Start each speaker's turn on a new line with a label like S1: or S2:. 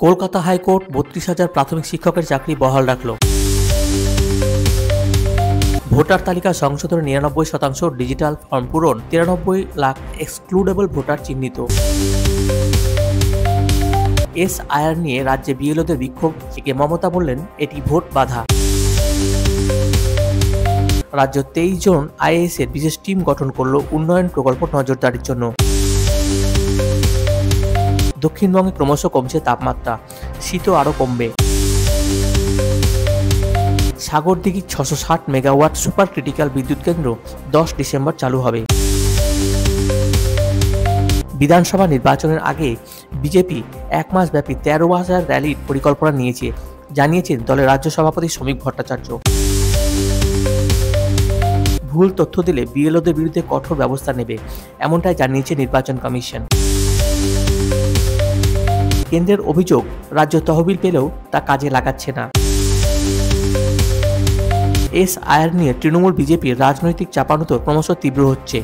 S1: Kolkata high court ৩২,০০০ প্রাথমিক শিক্ষকের চাকরি বহাল রাখল। ভোটার তালিকা সংশোধনের ৯৯% ডিজিটাল ফর্ম পূরণ, ৯৩ লাখ এক্সক্লুডেবল ভোটার চিহ্নিত। এসআইআর নিয়ে রাজ্যে বিএলওদের বিক্ষোভ থেকে মমতা বললেন, এটি ভোট বাধা। রাজ্য ২৩ জন আইএএস এর বিশেষ টিম গঠন করল উন্নয়ন প্রকল্প নজরদারির জন্য। দক্ষিণবঙ্গে ক্রমশ কমছে তাপমাত্রা, শীতও আরও কমবে। সাগরদিঘি ৬৬০ মেগাওয়াট সুপার ক্রিটিক্যাল বিদ্যুৎ কেন্দ্র ১০ ডিসেম্বর চালু হবে। বিধানসভা নির্বাচনের আগে বিজেপি এক মাস ব্যাপী ১৩,০০০ র্যালির পরিকল্পনা নিয়েছে, জানিয়েছেন দলের রাজ্য সভাপতি শ্রমিক ভট্টাচার্য। ভুল তথ্য দিলে বিএলওদের বিরুদ্ধে কঠোর ব্যবস্থা নেবে, এমনটাই জানিয়েছে নির্বাচন কমিশন। কেন্দ্রের অভিযোগ, রাজ্য তহবিল পেলেও তা কাজে লাগাচ্ছে না। এসআইআর নিয়ে তৃণমূল বিজেপির রাজনৈতিক চাপানুতোর ক্রমশ তীব্র হচ্ছে।